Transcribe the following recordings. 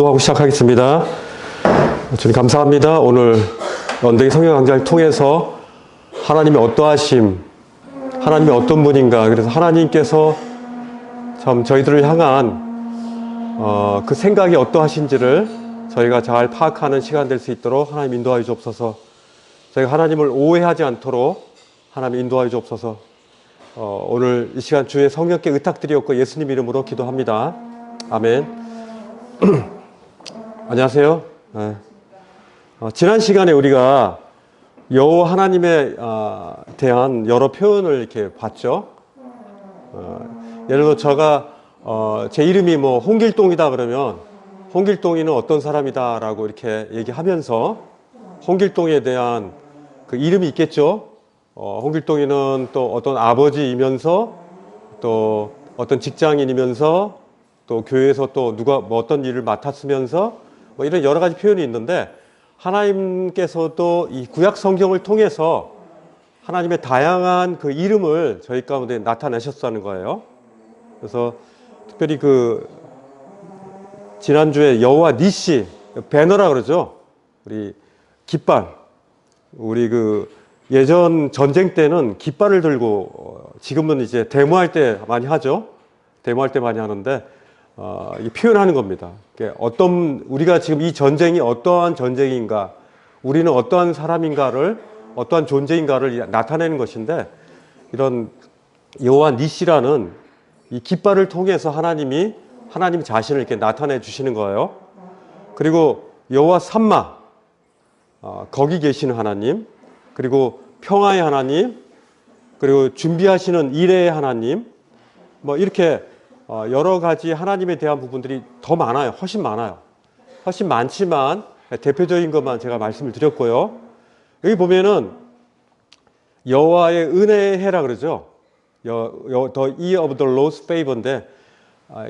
하고 시작하겠습니다. 주님 감사합니다. 오늘 언덕의 성경 강좌를 통해서 하나님의 어떠하심, 하나님이 어떤 분인가, 그래서 하나님께서 참 저희들을 향한 그 생각이 어떠하신지를 저희가 잘 파악하는 시간 될 수 있도록 하나님 인도하여 주옵소서. 저희가 하나님을 오해하지 않도록 하나님 인도하여 주옵소서. 오늘 이 시간 주의 성령께 의탁드리옵고 예수님 이름으로 기도합니다. 아멘. 안녕하세요. 네. 지난 시간에 우리가 여호와 하나님에 대한 여러 표현을 이렇게 봤죠. 예를 들어 제가 제 이름이 뭐 홍길동이다 그러면 홍길동이는 어떤 사람이다라고 이렇게 얘기하면서 홍길동에 대한 그 이름이 있겠죠. 홍길동이는 또 어떤 아버지이면서 또 어떤 직장인이면서 또 교회에서 또 누가 뭐 어떤 일을 맡았으면서 뭐 이런 여러 가지 표현이 있는데 하나님께서도 이 구약 성경을 통해서 하나님의 다양한 그 이름을 저희 가운데 나타내셨다는 거예요. 그래서 특별히 그 지난주에 여호와 니시 배너라 그러죠. 우리 깃발, 우리 그 예전 전쟁 때는 깃발을 들고 지금은 이제 데모할 때 많이 하죠. 데모할 때 많이 하는데 표현하는 겁니다. 어떤 우리가 지금 이 전쟁이 어떠한 전쟁인가, 우리는 어떠한 사람인가를, 어떠한 존재인가를 나타내는 것인데, 이런 여호와 니시라는 이 깃발을 통해서 하나님 자신을 이렇게 나타내 주시는 거예요. 그리고 여호와 삼마, 거기 계시는 하나님, 그리고 평화의 하나님, 그리고 준비하시는 일의 하나님, 뭐 이렇게 여러 가지 하나님에 대한 부분들이 더 많아요. 훨씬 많아요. 훨씬 많지만 대표적인 것만 제가 말씀을 드렸고요. 여기 보면은 여호와의 은혜의 해라 그러죠. The year of the Lord's favor인데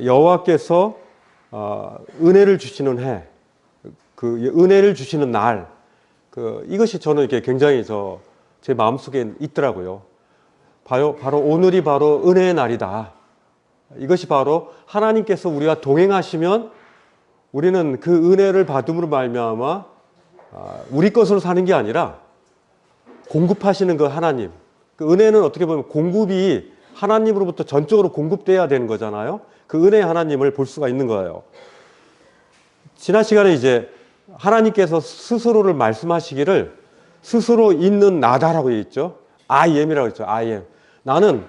여호와께서 은혜를 주시는 해, 그 은혜를 주시는 날, 이것이 저는 이렇게 굉장히 제 마음속에 있더라고요. 바로 오늘이 바로 은혜의 날이다. 이것이 바로 하나님께서 우리와 동행하시면 우리는 그 은혜를 받음으로 말미암아 우리 것으로 사는 게 아니라 공급하시는 그 하나님, 그 은혜는 어떻게 보면 공급이 하나님으로부터 전적으로 공급돼야 되는 거잖아요. 그 은혜의 하나님을 볼 수가 있는 거예요. 지난 시간에 이제 하나님께서 스스로를 말씀하시기를 스스로 있는 나다라고 했죠. I am이라고 했죠. I am.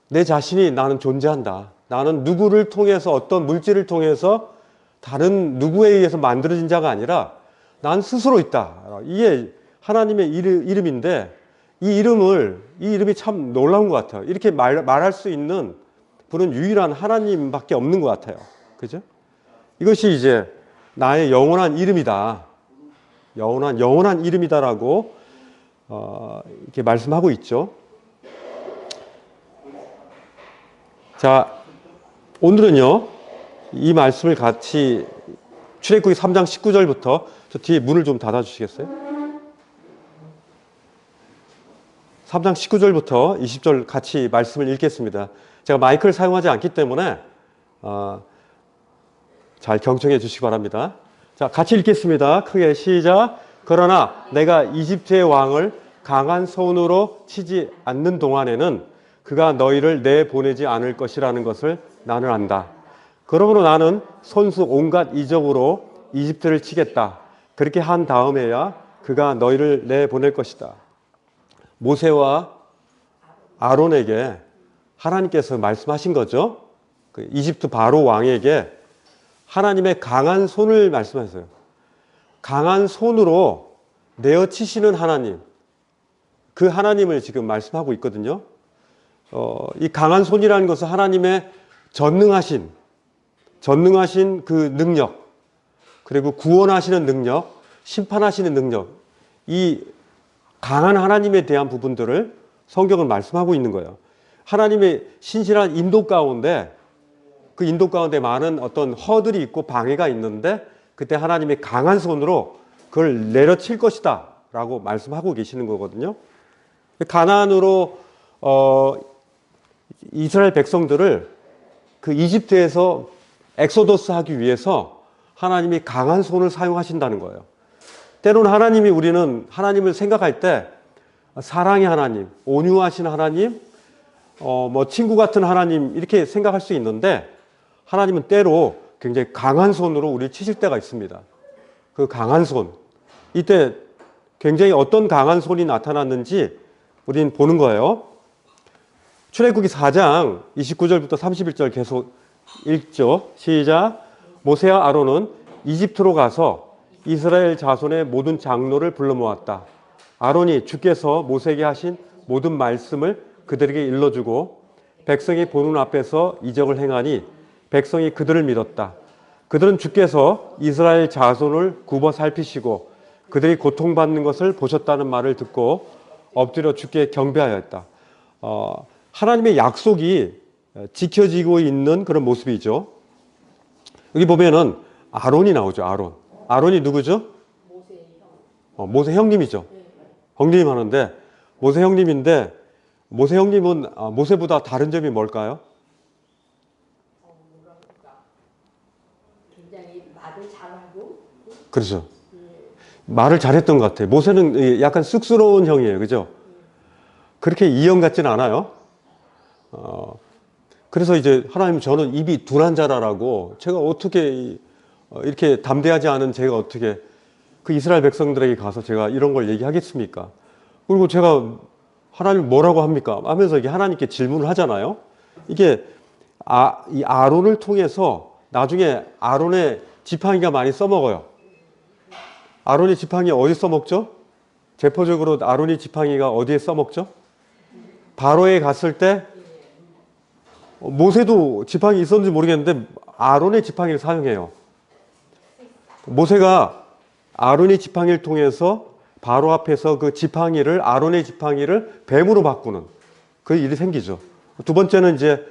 내 자신이 나는 존재한다. 나는 누구를 통해서, 어떤 물질을 통해서 다른 누구에 의해서 만들어진 자가 아니라 난 스스로 있다. 이게 하나님의 이름인데 이 이름이 참 놀라운 것 같아요. 이렇게 말할 수 있는 분은 유일한 하나님밖에 없는 것 같아요. 그죠? 이것이 이제 나의 영원한 이름이다. 영원한 이름이다라고 이렇게 말씀하고 있죠. 자, 오늘은요, 이 말씀을 같이 출애굽기 3장 19절부터 저 뒤에 문을 좀 닫아 주시겠어요? 3장 19절부터 20절 같이 말씀을 읽겠습니다. 제가 마이크를 사용하지 않기 때문에 잘 경청해 주시기 바랍니다. 자, 같이 읽겠습니다. 크게 시작. 그러나 내가 이집트의 왕을 강한 손으로 치지 않는 동안에는 그가 너희를 내보내지 않을 것이라는 것을 나는 안다. 그러므로 나는 손수 온갖 이적으로 이집트를 치겠다. 그렇게 한 다음에야 그가 너희를 내보낼 것이다. 모세와 아론에게 하나님께서 말씀하신 거죠. 그 이집트 바로 왕에게 하나님의 강한 손을 말씀하셨어요. 강한 손으로 내어 치시는 하나님, 그 하나님을 지금 말씀하고 있거든요. 이 강한 손이라는 것은 하나님의 전능하신 그 능력, 그리고 구원하시는 능력, 심판하시는 능력, 이 강한 하나님에 대한 부분들을 성경은 말씀하고 있는 거예요. 하나님의 신실한 인도 가운데, 그 인도 가운데 많은 어떤 허들이 있고 방해가 있는데 그때 하나님의 강한 손으로 그걸 내려칠 것이다 라고 말씀하고 계시는 거거든요. 가나안으로 이스라엘 백성들을 그 이집트에서 엑소더스 하기 위해서 하나님이 강한 손을 사용하신다는 거예요. 때로는 우리는 하나님을 생각할 때 사랑의 하나님, 온유하신 하나님, 친구 같은 하나님 이렇게 생각할 수 있는데 하나님은 때로 굉장히 강한 손으로 우리를 치실 때가 있습니다. 그 강한 손. 이때 굉장히 어떤 강한 손이 나타났는지 우리는 보는 거예요. 출애굽기 4장 29절부터 31절 계속 읽죠. 시작. 모세와 아론은 이집트로 가서 이스라엘 자손의 모든 장로를 불러 모았다. 아론이 주께서 모세에게 하신 모든 말씀을 그들에게 일러주고 백성이 보는 앞에서 이적을 행하니 백성이 그들을 믿었다. 그들은 주께서 이스라엘 자손을 굽어 살피시고 그들이 고통받는 것을 보셨다는 말을 듣고 엎드려 주께 경배하였다. 하나님의 약속이 지켜지고 있는 그런 모습이죠. 여기 보면은 아론이 나오죠. 아론이 누구죠? 모세 형님이죠. 형님 하는데 모세 형님인데 모세 형님은 모세보다 다른 점이 뭘까요? 굉장히 말을 잘하고. 그렇죠. 말을 잘했던 것 같아요. 모세는 약간 쑥스러운 형이에요. 그죠? 그렇게 이형 같진 않아요. 그래서 이제 하나님 저는 입이 둔한 자라라고 제가 어떻게 이렇게 담대하지 않은 제가 어떻게 그 이스라엘 백성들에게 가서 제가 이런 걸 얘기하겠습니까? 그리고 제가 하나님 뭐라고 합니까? 하면서 이게 하나님께 질문을 하잖아요. 이게 이 아론을 통해서 나중에 아론의 지팡이가 많이 써먹어요. 아론의 지팡이 어디 써먹죠? 대표적으로 아론의 지팡이가 어디에 써먹죠? 바로에 갔을 때 모세도 지팡이 있었는지 모르겠는데 아론의 지팡이를 사용해요. 모세가 아론의 지팡이를 통해서 바로 앞에서 그 지팡이를 아론의 지팡이를 뱀으로 바꾸는 그 일이 생기죠. 두 번째는 이제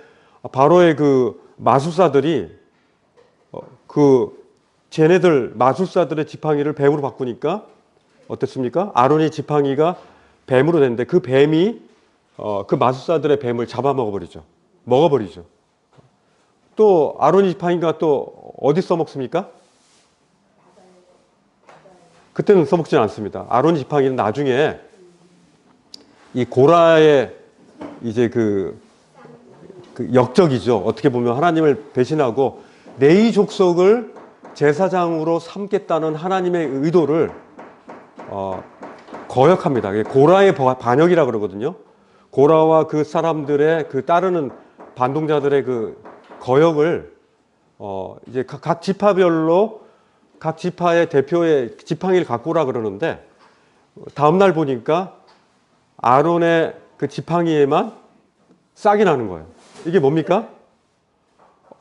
바로의 그 마술사들이 쟤네들 마술사들의 지팡이를 뱀으로 바꾸니까 어땠습니까? 아론의 지팡이가 뱀으로 됐는데 그 뱀이 그 마술사들의 뱀을 잡아먹어버리죠. 먹어버리죠. 또 아론의 지팡이가 또 어디 써먹습니까? 그때는 써먹지는 않습니다. 아론 지팡이는 나중에 이 고라의 이제 그 역적이죠. 어떻게 보면 하나님을 배신하고 레위 족속을 제사장으로 삼겠다는 하나님의 의도를 거역합니다. 고라의 반역이라고 그러거든요. 고라와 그 사람들의 그 따르는 반동자들의 그 거역을 이제 각 지파별로 각 지파의 대표의 지팡이를 갖고 오라 그러는데 다음날 보니까 아론의 그 지팡이에만 싹이 나는 거예요. 이게 뭡니까?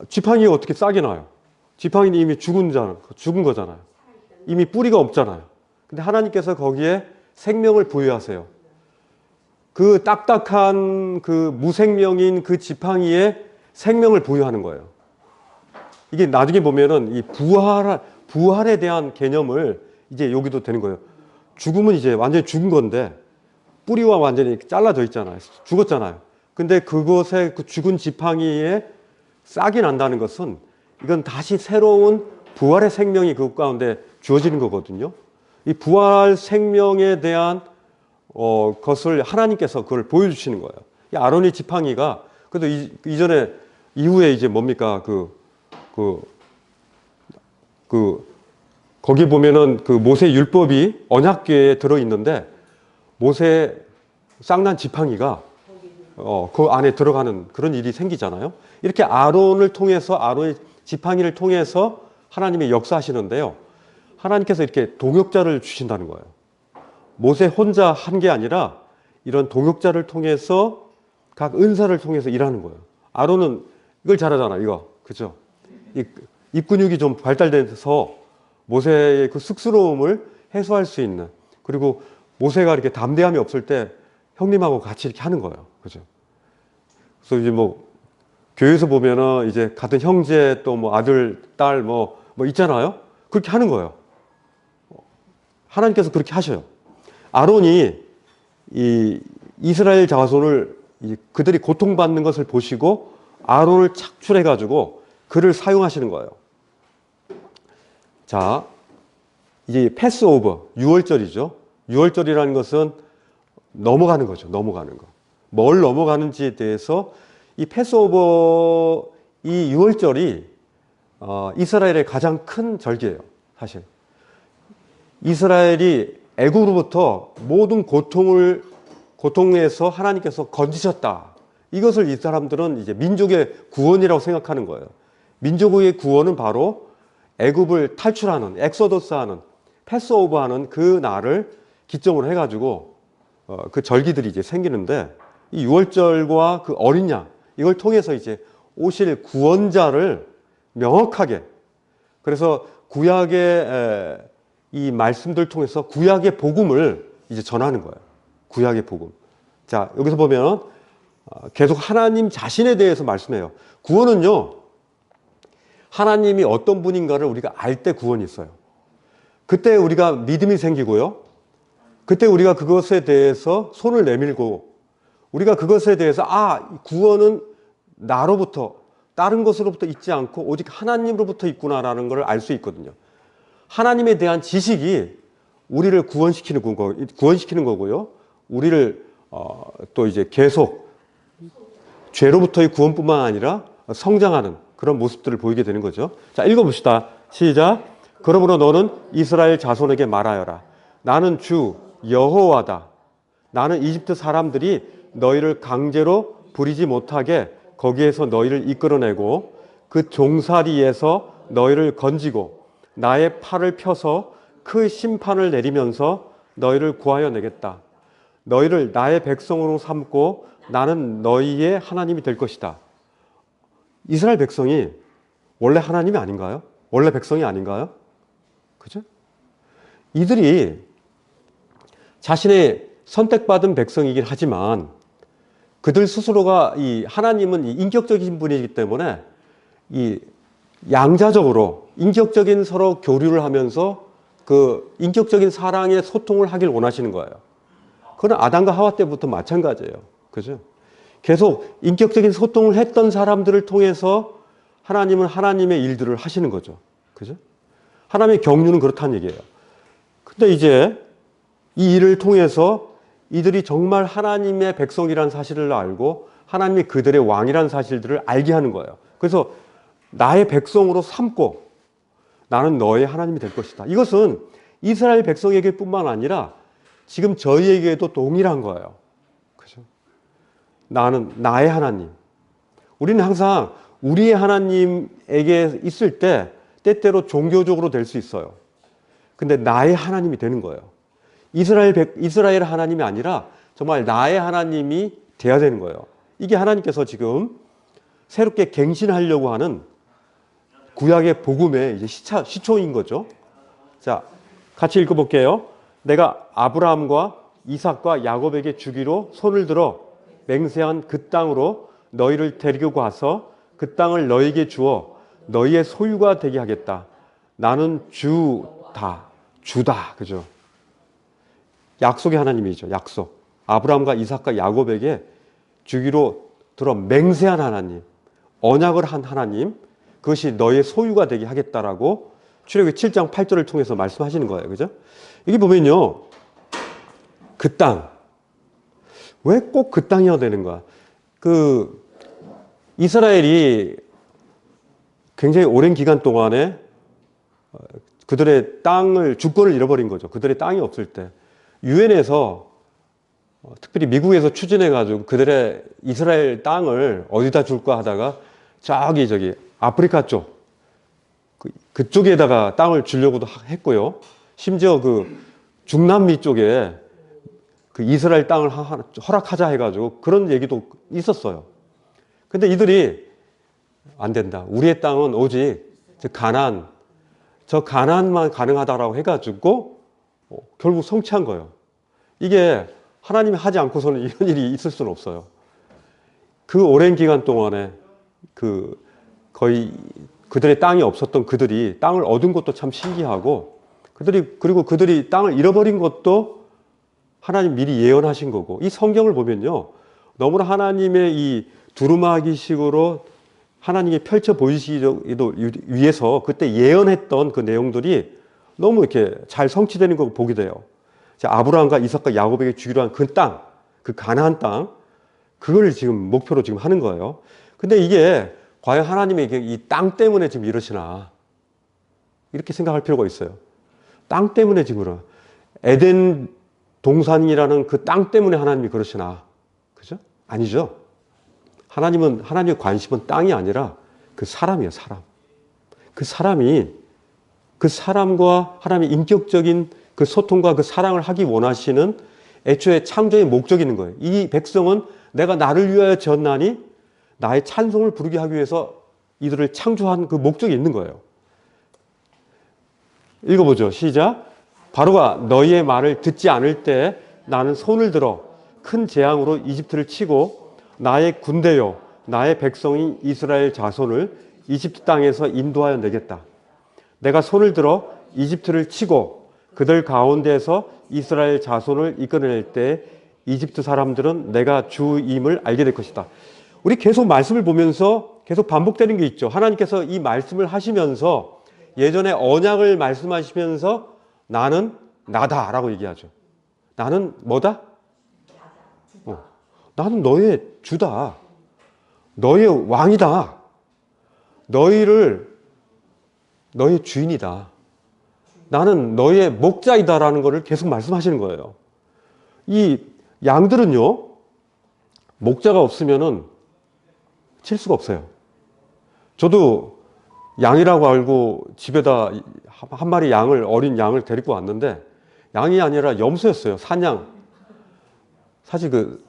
지팡이가 어떻게 싹이 나요? 지팡이는 이미 죽은 거잖아요. 이미 뿌리가 없잖아요. 근데 하나님께서 거기에 생명을 부여하세요. 그 딱딱한 그 무생명인 그 지팡이에 생명을 부여하는 거예요. 이게 나중에 보면은 이 부활에 대한 개념을 이제 여기도 되는 거예요. 죽음은 이제 완전히 죽은 건데 뿌리와 완전히 잘라져 있잖아요. 죽었잖아요. 근데 그곳에 그 죽은 지팡이에 싹이 난다는 것은 이건 다시 새로운 부활의 생명이 그 가운데 주어지는 거거든요. 이 부활 생명에 대한 것을 하나님께서 그걸 보여주시는 거예요. 이 아론의 지팡이가 그래도 이후에 이제 뭡니까 거기 보면은 그 모세 율법이 언약궤에 들어 있는데 모세 쌍난 지팡이가 그 안에 들어가는 그런 일이 생기잖아요. 이렇게 아론을 통해서 아론의 지팡이를 통해서 하나님이 역사하시는데요. 하나님께서 이렇게 동역자를 주신다는 거예요. 모세 혼자 한 게 아니라 이런 동역자를 통해서 각 은사를 통해서 일하는 거예요. 아론은 이걸 잘하잖아요. 이거 그죠? 입 근육이 좀 발달돼서 모세의 그 쑥스러움을 해소할 수 있는, 그리고 모세가 이렇게 담대함이 없을 때 형님하고 같이 이렇게 하는 거예요. 그죠? 그래서 이제 교회에서 보면은 이제 같은 형제 또 아들, 딸 있잖아요. 그렇게 하는 거예요. 하나님께서 그렇게 하셔요. 아론이 이 이스라엘 자손을 그들이 고통받는 것을 보시고 아론을 착출해 가지고 그를 사용하시는 거예요. 자, 이제 패스오버, 유월절이죠. 유월절이라는 것은 넘어가는 거죠. 넘어가는 거. 뭘 넘어가는지에 대해서 이 패스오버, 이 유월절이 이스라엘의 가장 큰 절기예요. 사실. 이스라엘이 애굽으로부터 모든 고통에서 하나님께서 건지셨다. 이것을 이 사람들은 이제 민족의 구원이라고 생각하는 거예요. 민족의 구원은 바로 애굽을 탈출하는, 엑소더스하는, 패스오버하는 그 날을 기점으로 해가지고 그 절기들이 이제 생기는데, 이 유월절과 그 어린 양, 이걸 통해서 이제 오실 구원자를 명확하게, 그래서 구약의 이 말씀들 통해서 구약의 복음을 이제 전하는 거예요. 구약의 복음. 자, 여기서 보면 계속 하나님 자신에 대해서 말씀해요. 구원은요, 하나님이 어떤 분인가를 우리가 알 때 구원이 있어요. 그때 우리가 믿음이 생기고요. 그때 우리가 그것에 대해서 손을 내밀고, 우리가 그것에 대해서 구원은 나로부터, 다른 것으로부터 있지 않고 오직 하나님으로부터 있구나라는 걸 알 수 있거든요. 하나님에 대한 지식이 우리를 구원시키는 거고요. 우리를 또 이제 계속 죄로부터의 구원뿐만 아니라 성장하는 그런 모습들을 보이게 되는 거죠. 자, 읽어봅시다. 시작. 그러므로 너는 이스라엘 자손에게 말하여라. 나는 주 여호와다. 나는 이집트 사람들이 너희를 강제로 부리지 못하게 거기에서 너희를 이끌어내고 그 종살이에서 너희를 건지고 나의 팔을 펴서 그 심판을 내리면서 너희를 구하여 내겠다. 너희를 나의 백성으로 삼고 나는 너희의 하나님이 될 것이다. 이스라엘 백성이 원래 하나님이 아닌가요? 원래 백성이 아닌가요? 그죠? 이들이 자신의 선택받은 백성이긴 하지만 그들 스스로가 이 하나님은 인격적인 분이기 때문에 이 양자적으로 인격적인 서로 교류를 하면서 그 인격적인 사랑의 소통을 하길 원하시는 거예요. 그건 아담과 하와 때부터 마찬가지예요. 그죠? 계속 인격적인 소통을 했던 사람들을 통해서 하나님은 하나님의 일들을 하시는 거죠. 그죠? 하나님의 경륜은 그렇다는 얘기예요. 근데 이제 이 일을 통해서 이들이 정말 하나님의 백성이라는 사실을 알고 하나님이 그들의 왕이라는 사실들을 알게 하는 거예요. 그래서 나의 백성으로 삼고 나는 너의 하나님이 될 것이다. 이것은 이스라엘 백성에게 뿐만 아니라 지금 저희에게도 동일한 거예요. 그죠? 나는 나의 하나님. 우리는 항상 우리의 하나님에게 있을 때 때때로 종교적으로 될 수 있어요. 근데 나의 하나님이 되는 거예요. 이스라엘 하나님이 아니라 정말 나의 하나님이 돼야 되는 거예요. 이게 하나님께서 지금 새롭게 갱신하려고 하는 구약의 복음의 이제 시초인 거죠. 자, 같이 읽어볼게요. 내가 아브라함과 이삭과 야곱에게 주기로 손을 들어 맹세한 그 땅으로 너희를 데리고 가서 그 땅을 너희에게 주어 너희의 소유가 되게 하겠다. 나는 주다. 그죠? 약속의 하나님이죠. 약속. 아브라함과 이삭과 야곱에게 주기로 들어 맹세한 하나님, 언약을 한 하나님, 그것이 너의 소유가 되게 하겠다라고 출애굽기 7장 8절을 통해서 말씀하시는 거예요. 그죠? 여기 보면요. 그 땅. 왜 꼭 그 땅이어야 되는가? 이스라엘이 굉장히 오랜 기간 동안에 그들의 주권을 잃어버린 거죠. 그들의 땅이 없을 때. 유엔에서 특별히 미국에서 추진해가지고 그들의 이스라엘 땅을 어디다 줄까 하다가 저기 아프리카 쪽, 그쪽에다가 땅을 주려고도 했고요. 심지어 중남미 쪽에 이스라엘 땅을 허락하자 해가지고 그런 얘기도 있었어요. 근데 이들이 안 된다. 우리의 땅은 오직 저 가나안만 가능하다라고 해가지고 결국 성취한 거예요. 이게 하나님이 하지 않고서는 이런 일이 있을 수는 없어요. 그 오랜 기간 동안에 거의 그들의 땅이 없었던 그들이 땅을 얻은 것도 참 신기하고 그리고 그들이 땅을 잃어버린 것도 하나님 미리 예언하신 거고 이 성경을 보면요. 너무나 하나님의 이 두루마기식으로 하나님이 펼쳐 보이시기 위해서 그때 예언했던 그 내용들이 너무 이렇게 잘 성취되는 거 보게 돼요. 아브라함과 이삭과 야곱에게 주기로 한 그 땅, 그 가나안 땅, 그걸 지금 목표로 지금 하는 거예요. 근데 이게 과연 하나님이 이 땅 때문에 지금 이러시나? 이렇게 생각할 필요가 있어요. 땅 때문에 지금 그러 에덴 동산이라는 그 땅 때문에 하나님이 그러시나? 그죠? 아니죠. 하나님의 관심은 땅이 아니라 그 사람이에요, 사람. 그 사람과 하나님의 인격적인 그 소통과 그 사랑을 하기 원하시는 애초에 창조의 목적이 있는 거예요. 이 백성은 내가 나를 위하여 지었나니 나의 찬송을 부르게 하기 위해서 이들을 창조한 그 목적이 있는 거예요. 읽어보죠. 시작. 바로가 너희의 말을 듣지 않을 때 나는 손을 들어 큰 재앙으로 이집트를 치고 나의 군대요 나의 백성인 이스라엘 자손을 이집트 땅에서 인도하여 내겠다. 내가 손을 들어 이집트를 치고 그들 가운데에서 이스라엘 자손을 이끌어낼 때 이집트 사람들은 내가 주임을 알게 될 것이다. 우리 계속 말씀을 보면서 계속 반복되는 게 있죠. 하나님께서 이 말씀을 하시면서 예전에 언약을 말씀하시면서 나는 나다라고 얘기하죠. 나는 뭐다? 나는 너의 주다. 너의 왕이다. 너의 주인이다. 나는 너의 목자이다라는 것을 계속 말씀하시는 거예요. 이 양들은요, 목자가 없으면은 칠 수가 없어요. 저도 양이라고 알고 집에다 한 마리 어린 양을 데리고 왔는데 양이 아니라 염소였어요. 산양. 사실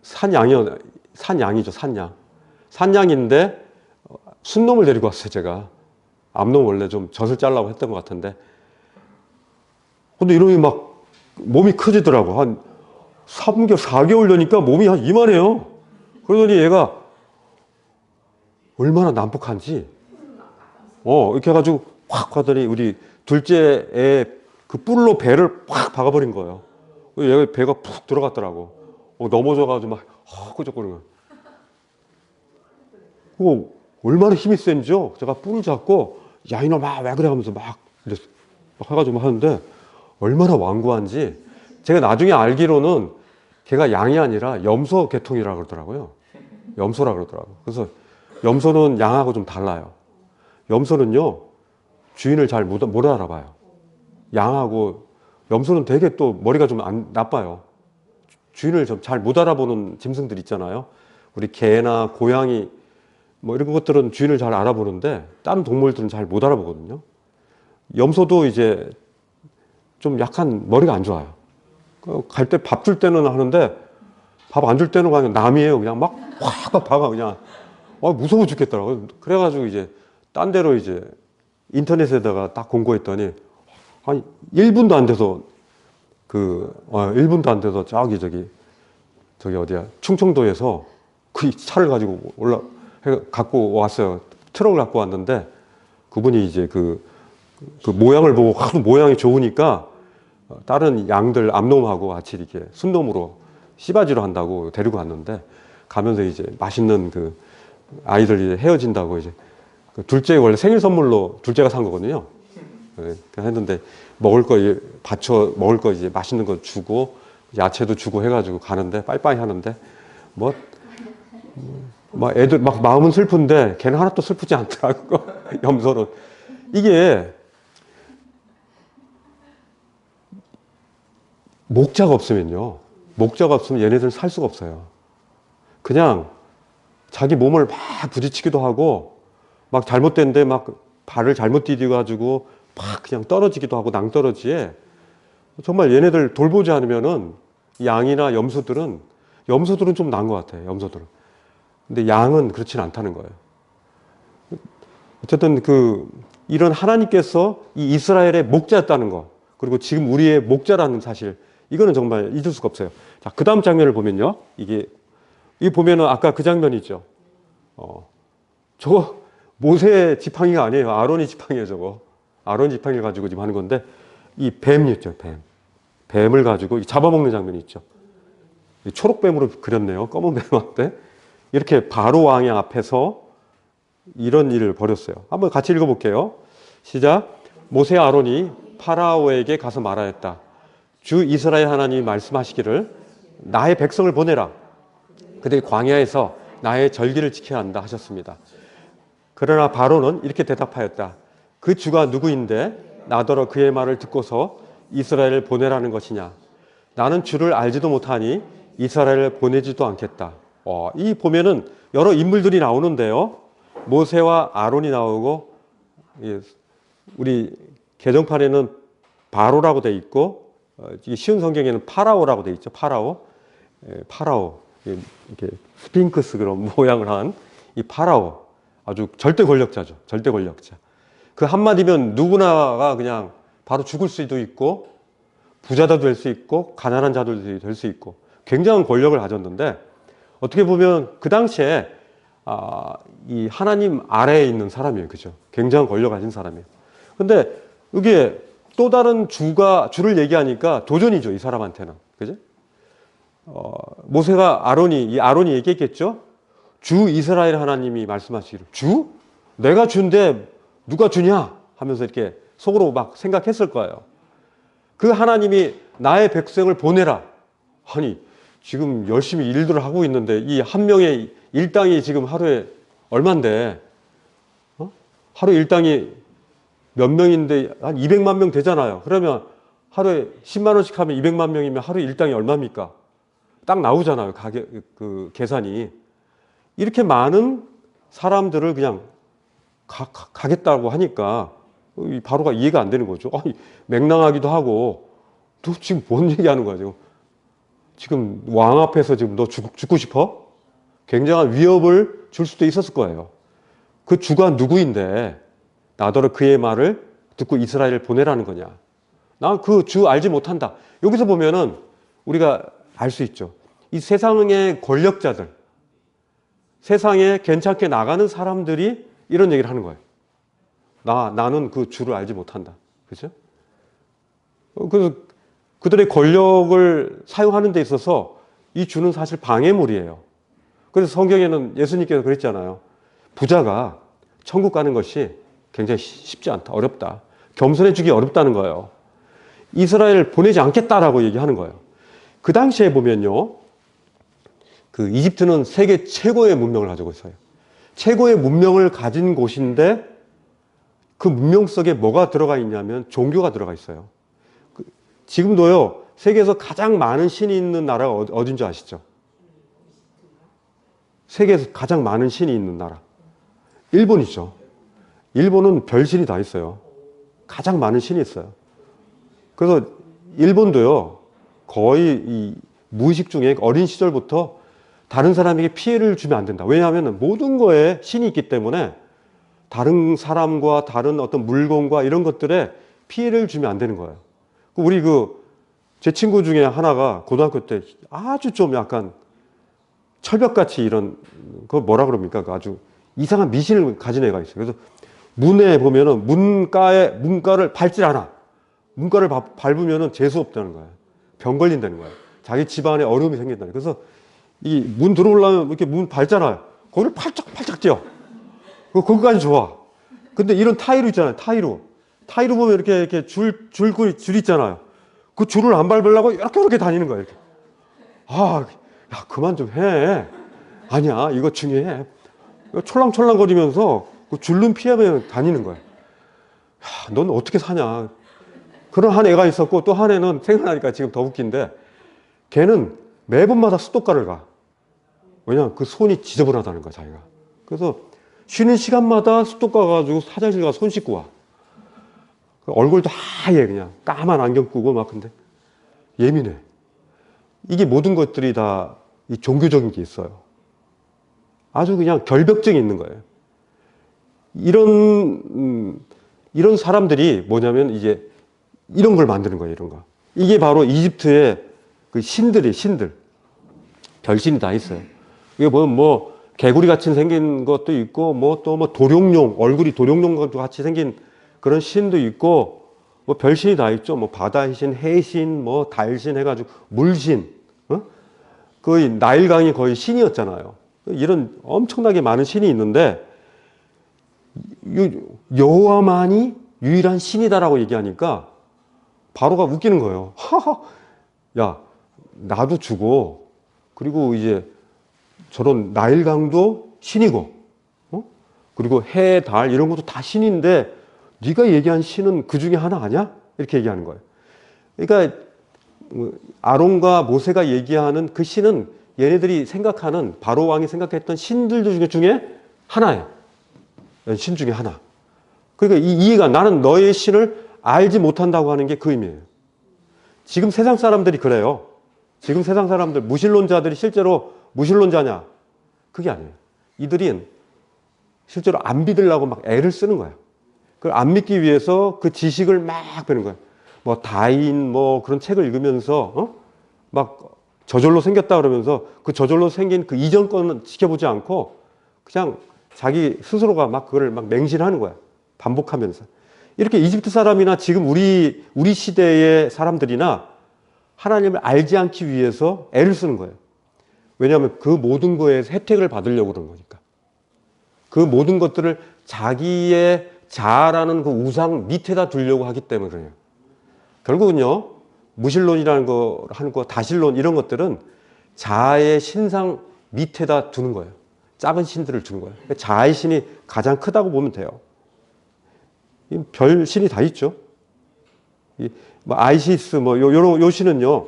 산양이죠, 산양. 산양인데 순놈을 데리고 왔어요, 제가. 암놈 원래 좀 젖을 짜려고 했던 것 같은데. 근데 이놈이 막 몸이 커지더라고. 한 3개월, 4개월 되니까 몸이 한 이만해요. 그러더니 얘가 얼마나 난폭한지. 이렇게 해가지고 확 하더니 우리 둘째 애 그 뿔로 배를 확 박아버린 거예요. 얘가 배가 푹 들어갔더라고. 넘어져가지고 막 끄적거리는 거예요. 얼마나 힘이 센지요. 제가 뿔을 잡고 야 이놈아 왜 그래 하면서 막 해가지고 하는데 얼마나 완고한지. 제가 나중에 알기로는 걔가 양이 아니라 염소 계통이라고 그러더라고요. 염소라고 그러더라고요. 그래서 염소는 양하고 좀 달라요. 염소는요 주인을 잘 못 알아봐요. 양하고 염소는 되게 또 머리가 좀 나빠요. 주인을 좀 잘 못 알아보는 짐승들 있잖아요. 우리 개나 고양이 뭐 이런 것들은 주인을 잘 알아보는데 다른 동물들은 잘 못 알아보거든요. 염소도 이제 좀 약간 머리가 안 좋아요. 갈 때 밥 줄 때는 하는데 밥 안 줄 때는 그냥 남이에요. 그냥 막 확 박아 그냥. 무서워 죽겠더라고요. 그래가지고 이제 딴 데로 이제 인터넷에다가 딱 공고했더니 한 1분도 안 돼서 1분도 안 돼서 저기 어디야 충청도에서 그 차를 가지고 갖고 왔어요. 트럭을 갖고 왔는데 그분이 이제 그 모양을 보고 하도 모양이 좋으니까 다른 양들 암놈하고 같이 이렇게 순놈으로 씨바지로 한다고 데리고 갔는데 가면서 이제 맛있는 그 아이들이 헤어진다고 이제 둘째 원래 생일 선물로 둘째가 산 거거든요. 했는데 먹을 거 이제 맛있는 거 주고 야채도 주고 해가지고 가는데 빠이빠이 하는데 막 애들 막 마음은 슬픈데 걔는 하나도 슬프지 않더라고. 염소는 이게 목자가 없으면 얘네들은 살 수가 없어요. 그냥 자기 몸을 막 부딪히기도 하고 막 잘못된데 막 발을 잘못 디뎌가지고 막 그냥 떨어지기도 하고 낭떠러지에 정말 얘네들 돌보지 않으면은 양이나 염소들은 좀 나은 것 같아요. 염소들은. 근데 양은 그렇진 않다는 거예요. 어쨌든 이런 하나님께서 이 이스라엘의 목자였다는 거, 그리고 지금 우리의 목자라는 사실, 이거는 정말 잊을 수가 없어요. 자, 그 다음 장면을 보면요. 이게 보면은 아까 그 장면이 있죠. 저거 모세 지팡이가 아니에요. 아론이 지팡이에요, 저거. 아론 지팡이를 가지고 지금 하는 건데, 이 뱀이 있죠, 뱀. 뱀을 가지고 잡아먹는 장면이 있죠. 초록뱀으로 그렸네요. 검은 뱀한테. 이렇게 바로 왕의 앞에서 이런 일을 벌였어요. 한번 같이 읽어볼게요. 시작. 모세 아론이 파라오에게 가서 말하였다. 주 이스라엘 하나님이 말씀하시기를 나의 백성을 보내라. 그들이 광야에서 나의 절기를 지켜야 한다 하셨습니다. 그러나 바로는 이렇게 대답하였다. 그 주가 누구인데 나더러 그의 말을 듣고서 이스라엘을 보내라는 것이냐. 나는 주를 알지도 못하니 이스라엘을 보내지도 않겠다. 이 보면은 여러 인물들이 나오는데요. 모세와 아론이 나오고 우리 개정판에는 바로라고 돼 있고 쉬운 성경에는 파라오라고 돼 있죠. 파라오. 파라오. 이렇게 스핑크스 그런 모양을 한 이 파라오. 아주 절대 권력자죠. 절대 권력자. 그 한마디면 누구나가 그냥 바로 죽을 수도 있고 부자도 될 수 있고 가난한 자들도 될 수 있고 굉장한 권력을 가졌는데 어떻게 보면 그 당시에 이 하나님 아래에 있는 사람이에요. 그죠? 굉장한 권력을 가진 사람이에요. 근데 이게 또 다른 주를 얘기하니까 도전이죠. 이 사람한테는. 그죠? 모세가 아론이 얘기했겠죠? 주 이스라엘 하나님이 말씀하시기를 주? 내가 주인데 누가 주냐? 하면서 이렇게 속으로 막 생각했을 거예요. 그 하나님이 나의 백성을 보내라. 아니 지금 열심히 일들을 하고 있는데 이 한 명의 일당이 지금 하루에 얼만데 하루 일당이 몇 명인데 한 200만 명 되잖아요. 그러면 하루에 10만 원씩 하면 200만 명이면 하루 일당이 얼마입니까? 딱 나오잖아요. 가격 그 계산이. 이렇게 많은 사람들을 그냥 가겠다고 하니까 바로가 이해가 안 되는 거죠. 맹랑하기도 하고 너 지금 뭔 얘기하는 거야 지금 왕 앞에서 지금 너 죽고 싶어? 굉장한 위협을 줄 수도 있었을 거예요. 그 주가 누구인데 나더러 그의 말을 듣고 이스라엘을 보내라는 거냐. 나 그 주 알지 못한다. 여기서 보면은 우리가 알 수 있죠. 이 세상의 권력자들, 세상에 괜찮게 나가는 사람들이 이런 얘기를 하는 거예요. 나는 그 주를 알지 못한다. 그죠? 그래서 그들의 권력을 사용하는 데 있어서 이 주는 사실 방해물이에요. 그래서 성경에는 예수님께서 그랬잖아요. 부자가 천국 가는 것이 굉장히 쉽지 않다. 어렵다. 겸손해지기 어렵다는 거예요. 이스라엘을 보내지 않겠다라고 얘기하는 거예요. 그 당시에 보면요. 그 이집트는 세계 최고의 문명을 가지고 있어요. 최고의 문명을 가진 곳인데 그 문명 속에 뭐가 들어가 있냐면 종교가 들어가 있어요. 지금도요. 세계에서 가장 많은 신이 있는 나라가 어딘 줄 아시죠? 세계에서 가장 많은 신이 있는 나라. 일본이죠. 일본은 별신이 다 있어요. 가장 많은 신이 있어요. 그래서 일본도요. 거의 이 무의식 중에 어린 시절부터 다른 사람에게 피해를 주면 안 된다. 왜냐하면 모든 거에 신이 있기 때문에 다른 사람과 다른 어떤 물건과 이런 것들에 피해를 주면 안 되는 거예요. 우리 제 친구 중에 하나가 고등학교 때 아주 좀 약간 철벽같이 이런, 그거 뭐라 그럽니까? 아주 이상한 미신을 가진 애가 있어요. 그래서 문에 보면은 문가를 밟질 않아. 문가를 밟으면은 재수 없다는 거예요. 병 걸린다는 거예요. 자기 집안에 어려움이 생긴다는 거예요. 그래서 이 문 들어오려면 이렇게 문 밟잖아요. 거기를 팔짝팔짝 뛰어. 거기까지 좋아. 근데 이런 타이루 있잖아요. 타이루 보면 이렇게 줄 있잖아요. 그 줄을 안 밟으려고 이렇게 다니는 거예요. 이렇게. 야, 그만 좀 해. 아니야, 이거 중요해. 촐랑촐랑거리면서 그 줄눈 피하면 다니는 거예요. 야, 넌 어떻게 사냐. 그런 한 애가 있었고 또 한 애는 생각나니까 지금 더 웃긴데 걔는 매번마다 수도가를 가. 왜냐면 그 손이 지저분하다는 거야, 자기가. 그래서 쉬는 시간마다 수도가 가가지고 화장실 가서 손 씻고 와. 얼굴도 하얘, 그냥. 까만 안경 끼고 막, 근데 예민해. 이게 모든 것들이 다 이 종교적인 게 있어요. 아주 그냥 결벽증이 있는 거예요. 이런 사람들이 뭐냐면 이제 이런 걸 만드는 거예요, 이런 거. 이게 바로 이집트의 그 신들. 별신이 다 있어요. 이게 보면 뭐, 개구리 같이 생긴 것도 있고, 도룡룡, 얼굴이 도룡룡 같이 생긴 그런 신도 있고, 뭐 별신이 다 있죠. 뭐 바다의 신, 해신, 뭐 달신 해가지고, 물신. 거의 나일강이 거의 신이었잖아요. 이런 엄청나게 많은 신이 있는데, 여호와만이 유일한 신이다라고 얘기하니까 바로가 웃기는 거예요. 하하, 야, 나도 주고, 그리고 이제 저런 나일강도 신이고, 그리고 해, 달 이런 것도 다 신인데 네가 얘기한 신은 그 중에 하나 아니야? 이렇게 얘기하는 거예요. 그러니까 아론과 모세가 얘기하는 그 신은 얘네들이 생각하는 바로 왕이 생각했던 신들 중에 하나예요. 신 중에 하나. 그러니까 이 이해가 나는 너의 신을 알지 못한다고 하는 게 그 의미예요. 지금 세상 사람들이 그래요. 지금 세상 사람들 무신론자들이 실제로 무신론자냐? 그게 아니에요. 이들이 실제로 안 믿으려고 막 애를 쓰는 거예요. 그걸 안 믿기 위해서 그 지식을 막 배는 거예요. 뭐 다인 뭐 그런 책을 읽으면서 막 저절로 생겼다 그러면서 그 저절로 생긴 그 이전 거는 지켜보지 않고 그냥 자기 스스로가 막 그걸 막 맹신하는 거야. 반복하면서. 이렇게 이집트 사람이나 지금 우리 시대의 사람들이나 하나님을 알지 않기 위해서 애를 쓰는 거예요. 왜냐하면 그 모든 거에서 혜택을 받으려고 그러는 거니까. 그 모든 것들을 자기의 자아라는 그 우상 밑에다 두려고 하기 때문에 그래요. 결국은요, 무신론이라는 거 하는 거, 다신론 이런 것들은 자아의 신상 밑에다 두는 거예요. 작은 신들을 두는 거예요. 자아의 신이 가장 크다고 보면 돼요. 별 신이 다 있죠. 뭐 아이시스 요 신은요,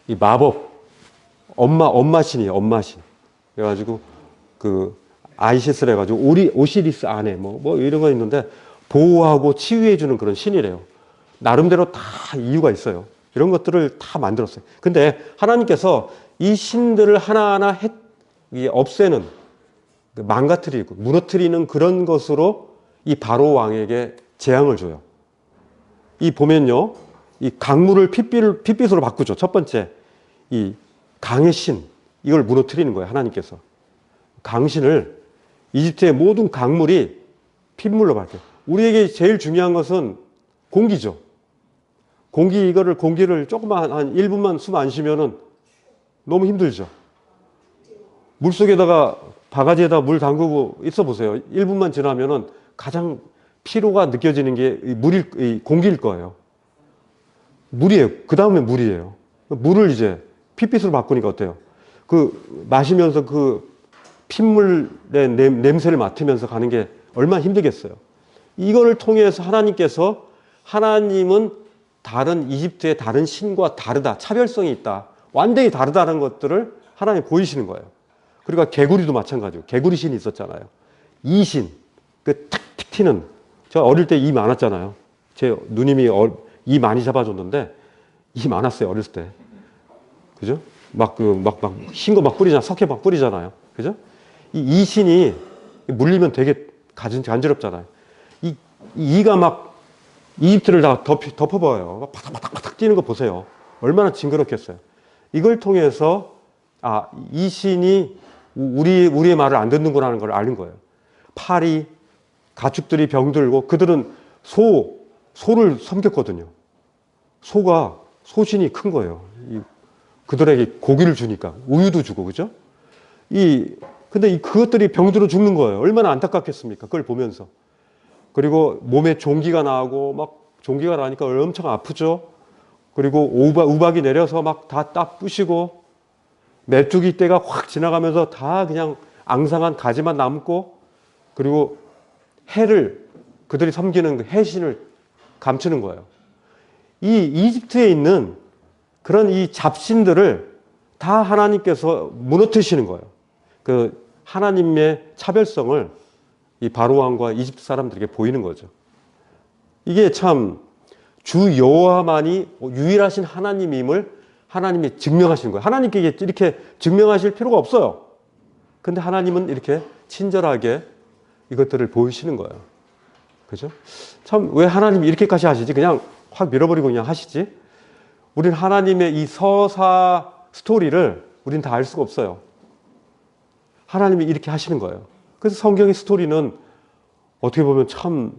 이 마법 엄마 신이에요. 엄마 신. 그래가지고 그 아이시스라 해가지고 오시리스 아내 뭐 이런 거 있는데 보호하고 치유해주는 그런 신이래요. 나름대로 다 이유가 있어요. 이런 것들을 다 만들었어요. 근데 하나님께서 이 신들을 하나하나 없애는, 망가뜨리고 무너뜨리는 그런 것으로 이 바로 왕에게 재앙을 줘요. 이 보면요, 이 강물을 핏빛으로 바꾸죠. 첫 번째, 이 강의 신, 이걸 무너뜨리는 거예요. 하나님께서. 강신을 이집트의 모든 강물이 핏물로 바뀌어요. 우리에게 제일 중요한 것은 공기죠. 공기를 조금만 한 1분만 숨 안 쉬면은 너무 힘들죠. 물 속에다가 바가지에다 물 담그고 있어 보세요. 1분만 지나면은 가장 피로가 느껴지는 게 공기일 거예요. 물이에요. 그 다음에 물이에요. 물을 이제 핏빛으로 바꾸니까 어때요? 그 마시면서 그 핏물의 냄새를 맡으면서 가는 게 얼마나 힘들겠어요. 이거를 통해서 하나님은 다른 이집트의 다른 신과 다르다. 차별성이 있다. 완전히 다르다는 것들을 하나님 보이시는 거예요. 그러니까 개구리도 마찬가지고 개구리 신이 있었잖아요. 이 신, 그 탁탁 튀는, 저 어릴 때 이 많았잖아요. 제 누님이 이 많이 잡아줬는데 이 많았어요. 어렸을 때. 그죠? 흰 거 막 뿌리잖아. 석회 막 뿌리잖아요. 그죠? 이 신이 물리면 되게 간지럽잖아요. 이가 막 이집트를 다 덮어봐요. 막 바닥바닥 뛰는 거 보세요. 얼마나 징그럽겠어요. 이걸 통해서 이 신이 우리의 말을 안 듣는구나 하는 걸 아는 거예요. 파리, 가축들이 병들고 그들은 소를 섬겼거든요. 소신이 큰 거예요. 그들에게 고기를 주니까 우유도 주고 그죠? 근데 그것들이 병들어 죽는 거예요. 얼마나 안타깝겠습니까? 그걸 보면서. 그리고 몸에 종기가 나고 막 종기가 나니까 엄청 아프죠. 그리고 우박이 내려서 막 다 부시고 메뚜기 떼가 확 지나가면서 다 그냥 앙상한 가지만 남고 그리고 그들이 섬기는 그 해신을 감추는 거예요. 이 이집트에 있는 그런 이 잡신들을 다 하나님께서 무너뜨리시는 거예요. 그 하나님의 차별성을 이 바로왕과 이집트 사람들에게 보이는 거죠. 이게 참 주 여호와만이 유일하신 하나님임을 하나님이 증명하시는 거예요. 하나님께 이렇게 증명하실 필요가 없어요. 근데 하나님은 이렇게 친절하게 이것들을 보이시는 거예요. 그죠? 참 왜 하나님이 이렇게까지 하시지? 그냥 확 밀어버리고 그냥 하시지? 우린 하나님의 이 서사 스토리를 우린 다 알 수가 없어요. 하나님이 이렇게 하시는 거예요. 그래서 성경의 스토리는 어떻게 보면 참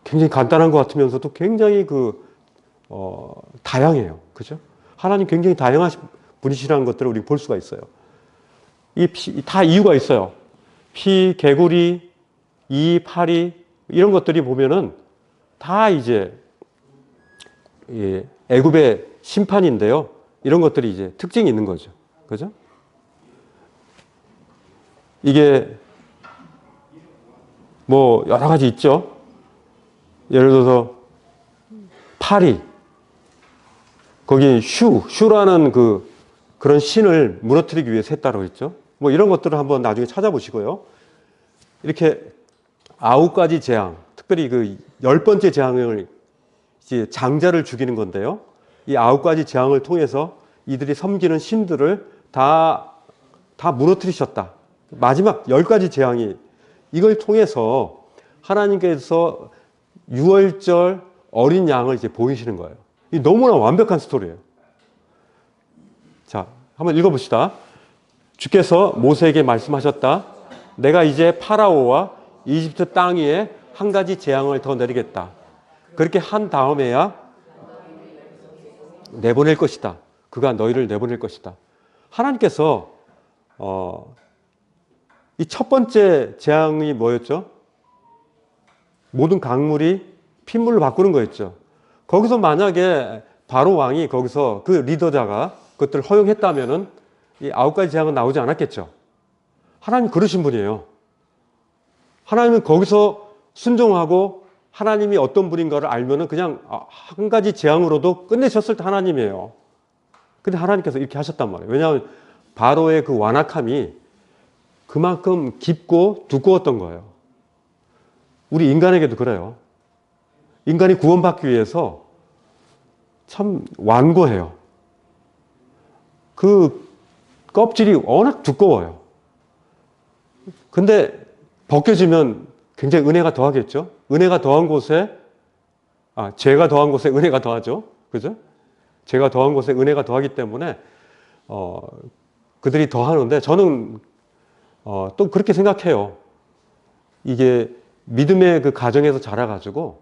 굉장히 간단한 것 같으면서도 굉장히 다양해요. 그죠? 하나님 굉장히 다양하신 분이시라는 것들을 우리 볼 수가 있어요. 다 이유가 있어요. 개구리, 2, 8이 이런 것들이 보면은 다 이제 애굽의 심판인데요. 이런 것들이 이제 특징이 있는 거죠. 그죠? 이게 뭐 여러 가지 있죠. 예를 들어서 파리, 거기 슈라는 그런 신을 무너뜨리기 위해서 했다고 했죠. 뭐 이런 것들을 한번 나중에 찾아보시고요. 이렇게 9가지 재앙, 특별히 그 10번째 재앙을 이제 장자를 죽이는 건데요. 이 9가지 재앙을 통해서 이들이 섬기는 신들을 다 무너뜨리셨다. 마지막 10가지 재앙이 이걸 통해서 하나님께서 유월절 어린 양을 이제 보이시는 거예요. 이 너무나 완벽한 스토리예요. 자, 한번 읽어봅시다. 주께서 모세에게 말씀하셨다. 내가 이제 파라오와 이집트 땅 위에 한 가지 재앙을 더 내리겠다. 그렇게 한 다음에야 내보낼 것이다. 그가 너희를 내보낼 것이다. 하나님께서 이 첫 번째 재앙이 뭐였죠? 모든 강물이 핏물로 바꾸는 거였죠. 거기서 만약에 바로 왕이 거기서 그 리더자가 그것들을 허용했다면은 이 9가지 재앙은 나오지 않았겠죠. 하나님 그러신 분이에요. 하나님은 거기서 순종하고 하나님이 어떤 분인가를 알면은 그냥 한 가지 재앙으로도 끝내셨을 때 하나님이에요. 근데 하나님께서 이렇게 하셨단 말이에요. 왜냐하면 바로의 그 완악함이 그만큼 깊고 두꺼웠던 거예요. 우리 인간에게도 그래요. 인간이 구원받기 위해서 참 완고해요. 그 껍질이 워낙 두꺼워요. 근데 벗겨지면 굉장히 은혜가 더하겠죠? 은혜가 더한 곳에, 죄가 더한 곳에 은혜가 더하죠? 그죠? 죄가 더한 곳에 은혜가 더하기 때문에, 그들이 더하는데, 저는, 또 그렇게 생각해요. 이게 믿음의 그 가정에서 자라가지고,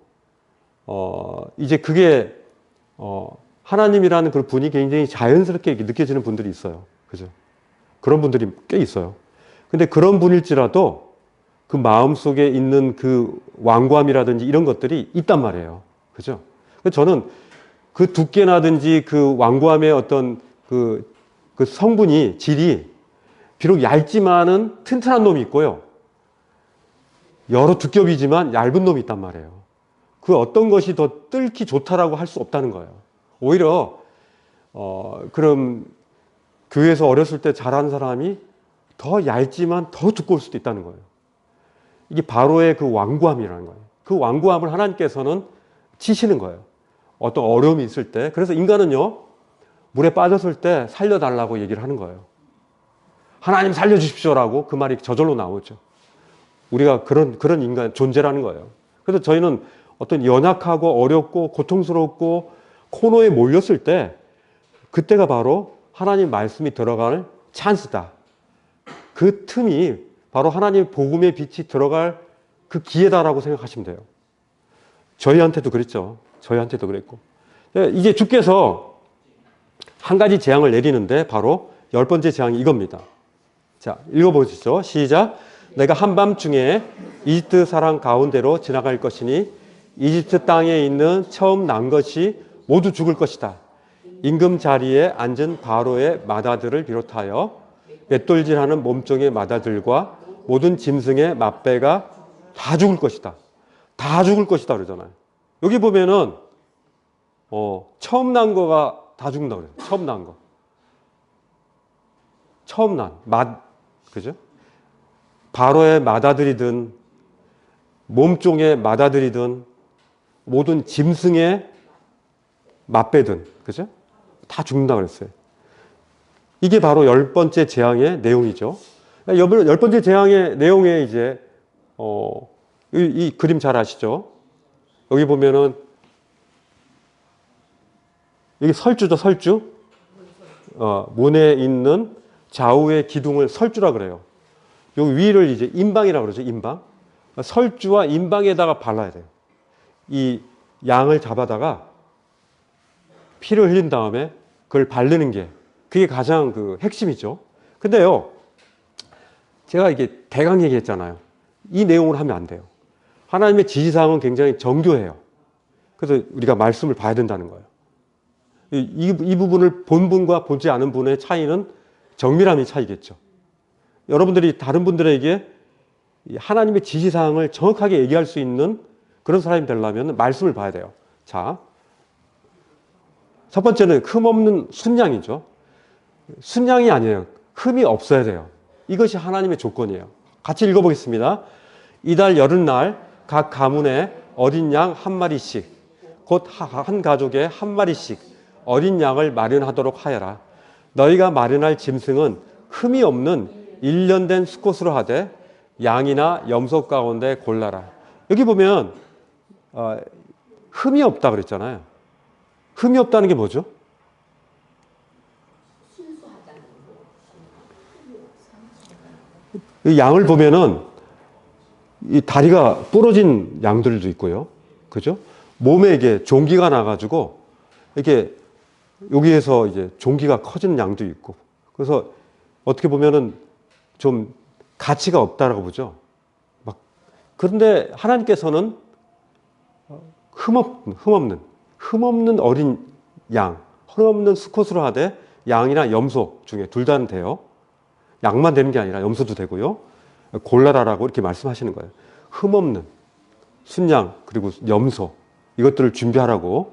이제 그게, 하나님이라는 그 분이 굉장히 자연스럽게 느껴지는 분들이 있어요. 그죠? 그런 분들이 꽤 있어요. 근데 그런 분일지라도 그 마음 속에 있는 그 완고함이라든지 이런 것들이 있단 말이에요. 그죠? 저는 그 두께나든지 그 완고함의 어떤 그 성분이, 질이 비록 얇지만은 튼튼한 놈이 있고요. 여러 두겹이지만 얇은 놈이 있단 말이에요. 그 어떤 것이 더 뜰기 좋다라고 할 수 없다는 거예요. 오히려, 그럼 교회에서 어렸을 때 자란 사람이 더 얇지만 더 두꺼울 수도 있다는 거예요. 이게 바로의 그 완고함이라는 거예요. 그 완고함을 하나님께서는 치시는 거예요. 어떤 어려움이 있을 때. 그래서 인간은요, 물에 빠졌을 때 살려달라고 얘기를 하는 거예요. 하나님 살려주십시오라고 그 말이 저절로 나오죠. 우리가 그런 인간, 존재라는 거예요. 그래서 저희는 어떤 연약하고 어렵고 고통스럽고 코너에 몰렸을 때 그때가 바로 하나님 말씀이 들어갈 찬스다. 그 틈이 바로 하나님의 복음의 빛이 들어갈 그 기회다라고 생각하시면 돼요. 저희한테도 그랬죠. 저희한테도 그랬고. 이제 주께서 한 가지 재앙을 내리는데 바로 10번째 재앙이 이겁니다. 자, 읽어보시죠. 시작. 내가 한밤중에 이집트 사람 가운데로 지나갈 것이니 이집트 땅에 있는 처음 난 것이 모두 죽을 것이다. 임금 자리에 앉은 바로의 마다들을 비롯하여 맷돌질하는 몸종의 마다들과 모든 짐승의 맛배가 다 죽을 것이다. 다 죽을 것이다 그러잖아요. 여기 보면은 처음 난 거가 다 죽는다 그래요. 처음 난 거. 처음 난 맛, 그죠? 바로의 마다들이든 몸종의 마다들이든 모든 짐승의 맛배든, 그죠? 다 죽는다 그랬어요. 이게 바로 10번째 재앙의 내용이죠. 10번째 재앙의 내용에 이제, 이 그림 잘 아시죠? 여기 보면은, 여기 설주죠, 설주. 문에 있는 좌우의 기둥을 설주라 그래요. 여기 위를 이제 인방이라고 그러죠, 인방. 설주와 인방에다가 발라야 돼요. 이 양을 잡아다가 피를 흘린 다음에 그걸 바르는 게 그게 가장 그 핵심이죠. 근데요, 제가 이게 대강 얘기했잖아요. 이 내용을 하면 안 돼요. 하나님의 지시사항은 굉장히 정교해요. 그래서 우리가 말씀을 봐야 된다는 거예요. 이 부분을 본 분과 보지 않은 분의 차이는 정밀함의 차이겠죠. 여러분들이 다른 분들에게 하나님의 지시사항을 정확하게 얘기할 수 있는 그런 사람이 되려면 말씀을 봐야 돼요. 자, 첫 번째는 흠없는 순양이죠. 순양이 아니에요. 흠이 없어야 돼요. 이것이 하나님의 조건이에요. 같이 읽어보겠습니다. 이달 여름날 각 가문에 어린 양 한 마리씩 곧 한 가족에 한 마리씩 어린 양을 마련하도록 하여라. 너희가 마련할 짐승은 흠이 없는 1년 된 수컷으로 하되 양이나 염소 가운데 골라라. 여기 보면 흠이 없다 그랬잖아요. 흠이 없다는 게 뭐죠? 이 양을 보면은 이 다리가 부러진 양들도 있고요. 그죠? 몸에 이게 종기가 나가지고 이렇게 여기에서 이제 종기가 커지는 양도 있고. 그래서 어떻게 보면은 좀 가치가 없다라고 보죠. 그런데 하나님께서는 흠없는 어린 양, 흠없는 수컷으로 하되 양이나 염소 중에 둘 다는 돼요. 양만 되는 게 아니라 염소도 되고요. 골라라라고 이렇게 말씀하시는 거예요. 흠없는 순양 그리고 염소 이것들을 준비하라고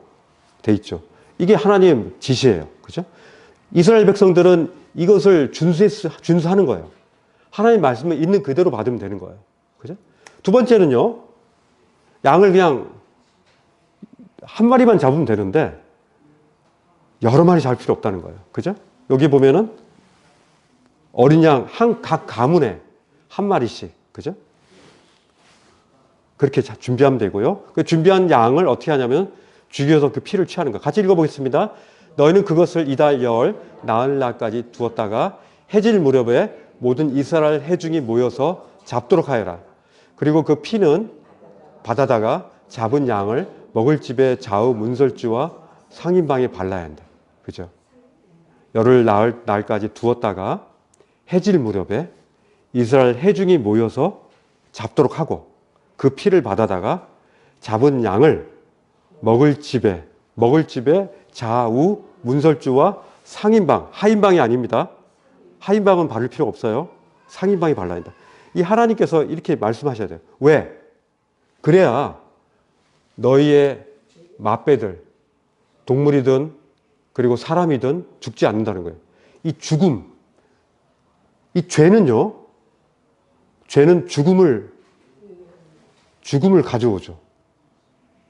돼 있죠. 이게 하나님 지시예요. 그죠? 이스라엘 백성들은 이것을 준수하는 거예요. 하나님 말씀을 있는 그대로 받으면 되는 거예요. 그죠? 두 번째는요. 양을 그냥 한 마리만 잡으면 되는데 여러 마리 잡을 필요 없다는 거예요. 그죠? 여기 보면은 어린 양 각 가문에 한 마리씩. 그죠? 그렇게 준비하면 되고요. 그 준비한 양을 어떻게 하냐면 죽여서 그 피를 취하는 거예요. 같이 읽어보겠습니다. 너희는 그것을 이달 열 나흘날까지 두었다가 해질 무렵에 모든 이스라엘 회중이 모여서 잡도록 하여라. 그리고 그 피는 받아다가 잡은 양을 먹을 집의 좌우 문설주와 상인방에 발라야 한다. 그죠? 열흘 날까지 두었다가 해질 무렵에 이스라엘 회중이 모여서 잡도록 하고 그 피를 받아다가 잡은 양을 먹을 집에 좌우 문설주와 상인방, 하인방이 아닙니다. 하인방은 바를 필요가 없어요. 상인방이 발라야 한다. 이 하나님께서 이렇게 말씀하셔야 돼요. 왜? 그래야 너희의 맏배들, 동물이든 그리고 사람이든 죽지 않는다는 거예요. 이 죽음, 이 죄는요, 죄는 죽음을 가져오죠.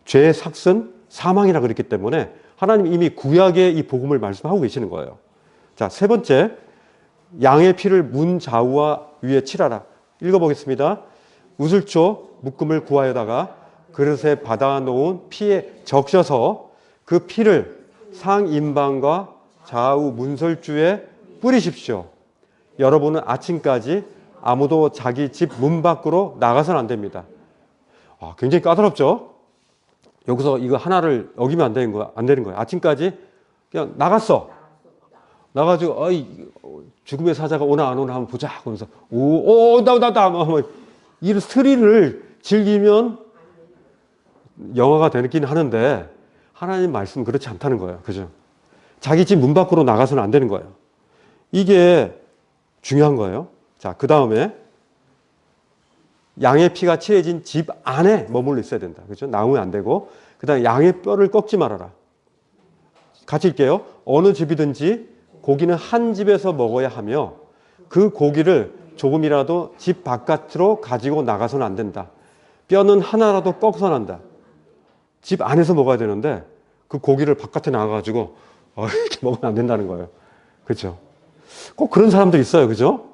죄의 삭은 사망이라 그랬기 때문에 하나님 이미 구약의 이 복음을 말씀하고 계시는 거예요. 자, 세 번째, 양의 피를 문 좌우와 위에 칠하라. 읽어보겠습니다. 우슬초 묶음을 구하여다가 그릇에 받아놓은 피에 적셔서 그 피를 상인방과 좌우 문설주에 뿌리십시오. 여러분은 아침까지 아무도 자기 집 문 밖으로 나가서는 안 됩니다. 굉장히 까다롭죠? 여기서 이거 하나를 어기면 안 되는 거예요. 아침까지 그냥 나갔어. 나가지고, 죽음의 사자가 오나 안 오나 한번 보자. 그러면서, 나다. 이 스릴을 즐기면 영화가 되긴 하는데, 하나님 말씀은 그렇지 않다는 거예요. 그죠? 자기 집 문 밖으로 나가서는 안 되는 거예요. 이게 중요한 거예요. 자, 그 다음에, 양의 피가 칠해진 집 안에 머물러 있어야 된다. 그죠? 나오면 안 되고, 그 다음에 양의 뼈를 꺾지 말아라. 같이 읽게요. 어느 집이든지 고기는 한 집에서 먹어야 하며 그 고기를 조금이라도 집 바깥으로 가지고 나가서는 안 된다. 뼈는 하나라도 꺾어서는 한다. 집 안에서 먹어야 되는데 그 고기를 바깥에 나가가지고 이렇게 먹으면 안 된다는 거예요. 그렇죠? 꼭 그런 사람들 있어요. 그죠?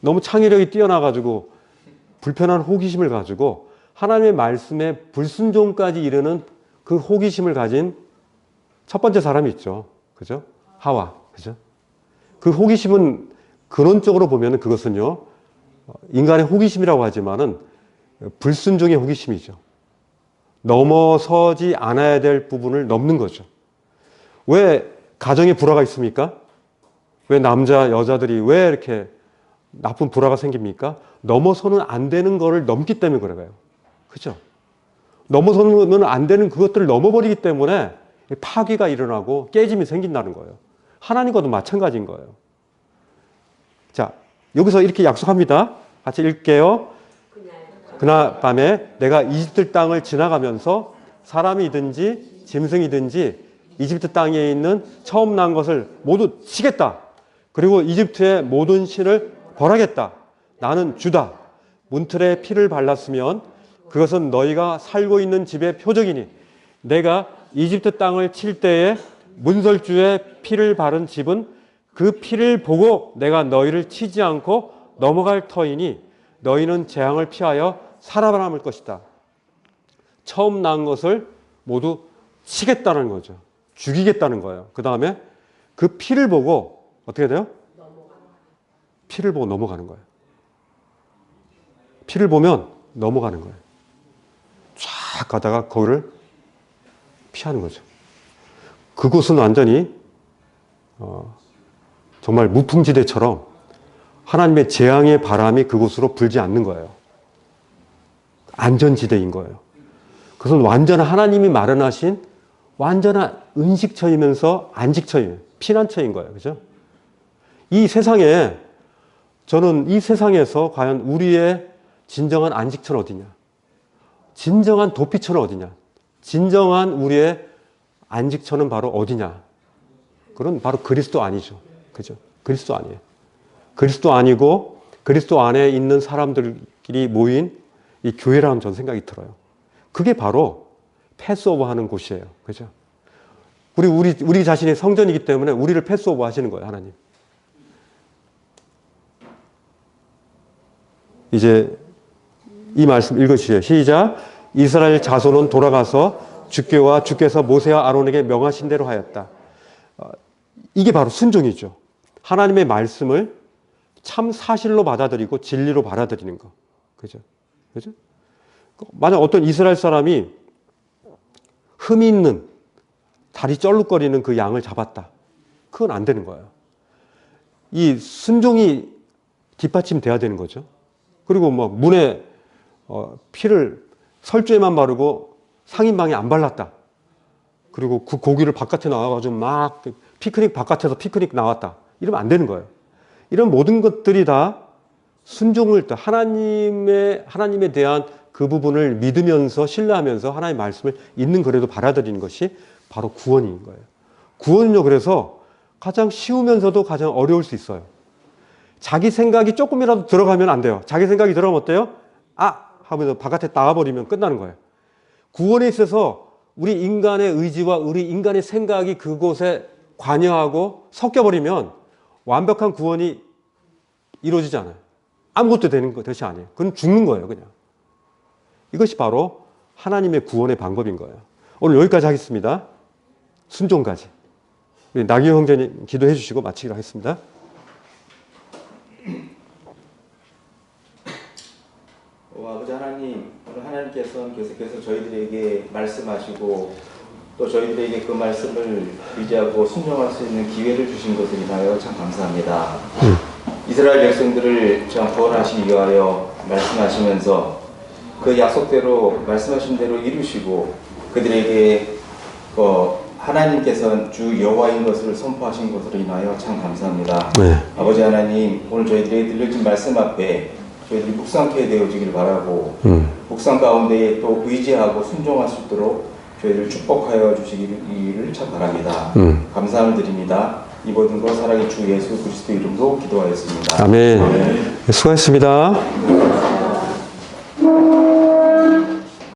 너무 창의력이 뛰어나가지고 불편한 호기심을 가지고 하나님의 말씀에 불순종까지 이르는 그 호기심을 가진 첫 번째 사람이 있죠. 그죠? 하와. 그죠? 그 호기심은 근원적으로 보면 그것은요, 인간의 호기심이라고 하지만은 불순종의 호기심이죠. 넘어서지 않아야 될 부분을 넘는 거죠. 왜 가정에 불화가 있습니까? 왜 남자, 여자들이 왜 이렇게 나쁜 불화가 생깁니까? 넘어서는 안 되는 거를 넘기 때문에 그래요. 그죠? 넘어서는 안 되는 그것들을 넘어버리기 때문에 파괴가 일어나고 깨짐이 생긴다는 거예요. 하나님과도 마찬가지인 거예요. 자, 여기서 이렇게 약속합니다. 같이 읽게요. 그날 밤에 내가 이집트 땅을 지나가면서 사람이든지 짐승이든지 이집트 땅에 있는 처음 난 것을 모두 치겠다. 그리고 이집트의 모든 신을 벌하겠다. 나는 주다. 문틀에 피를 발랐으면 그것은 너희가 살고 있는 집의 표적이니 내가 이집트 땅을 칠 때에 문설주에 피를 바른 집은 그 피를 보고 내가 너희를 치지 않고 넘어갈 터이니 너희는 재앙을 피하여 살아남을 것이다. 처음 난 것을 모두 치겠다는 거죠. 죽이겠다는 거예요. 그 다음에 그 피를 보고 어떻게 돼요? 피를 보고 넘어가는 거예요. 피를 보면 넘어가는 거예요. 쫙 가다가 거기를 피하는 거죠. 그곳은 완전히 정말 무풍지대처럼 하나님의 재앙의 바람이 그곳으로 불지 않는 거예요. 안전지대인 거예요. 그것은 완전한 하나님이 마련하신 완전한 은식처이면서 안식처이에요. 피난처인 거예요. 그죠? 이 세상에 저는 이 세상에서 과연 우리의 진정한 안식처는 어디냐? 진정한 도피처는 어디냐? 진정한 우리의 안식처는 바로 어디냐? 그건 바로 그리스도 아니죠. 그죠? 그리스도 아니에요. 그리스도 아니고 그리스도 안에 있는 사람들끼리 모인 이 교회라는 전 생각이 들어요. 그게 바로 패스오버 하는 곳이에요. 그죠? 우리 자신이 성전이기 때문에 우리를 패스오버 하시는 거예요, 하나님. 이제 이 말씀 읽으시죠. 시작. 이스라엘 자손은 돌아가서 주께와 주께서 모세와 아론에게 명하신 대로 하였다. 이게 바로 순종이죠. 하나님의 말씀을 참 사실로 받아들이고 진리로 받아들이는 거. 그죠? 그죠? 만약 어떤 이스라엘 사람이 흠이 있는 다리 쩔룩거리는 그 양을 잡았다. 그건 안 되는 거예요. 이 순종이 뒷받침돼야 되는 거죠. 그리고 뭐 문에 피를 설주에만 바르고 상인방에 안 발랐다. 그리고 그 고기를 바깥에 나와가지고 막 피크닉 바깥에서 피크닉 나왔다. 이러면 안 되는 거예요. 이런 모든 것들이 다 순종을 하나님에 대한 그 부분을 믿으면서 신뢰하면서 하나님의 말씀을 있는 그래도 받아들이는 것이 바로 구원인 거예요. 구원은요, 그래서 가장 쉬우면서도 가장 어려울 수 있어요. 자기 생각이 조금이라도 들어가면 안 돼요. 자기 생각이 들어가면 어때요? 하면서 바깥에 나와버리면 끝나는 거예요. 구원에 있어서 우리 인간의 의지와 우리 인간의 생각이 그곳에 관여하고 섞여버리면 완벽한 구원이 이루어지지 않아요. 아무것도 되는 것이 아니에요. 그건 죽는 거예요, 그냥. 이것이 바로 하나님의 구원의 방법인 거예요. 오늘 여기까지 하겠습니다. 순종까지. 우리 나기호 형제님 기도해 주시고 마치기로 하겠습니다. 아버지 하나님, 오늘 하나님께서는 계속해서 저희들에게 말씀하시고 또 저희들에게 그 말씀을 의지하고 순종할 수 있는 기회를 주신 것을 인하여 참 감사합니다. 이스라엘 백성들을 참 구원하시기 위하여 말씀하시면서 그 약속대로 말씀하신 대로 이루시고 그들에게 하나님께서 주 여호와인 것을 선포하신 것으로 인하여 참 감사합니다. 네. 아버지 하나님, 오늘 저희들에게 들려진 말씀 앞에 저희들이 묵상케 되어지길 바라고 묵상 가운데에 또 의지하고 순종할 수 있도록 저희를 축복하여 주시기를 참 바랍니다. 감사함을 드립니다. 이 모든 것 사랑의 주 예수 그리스도 이름으로 기도하였습니다. 아멘. 수고하셨습니다.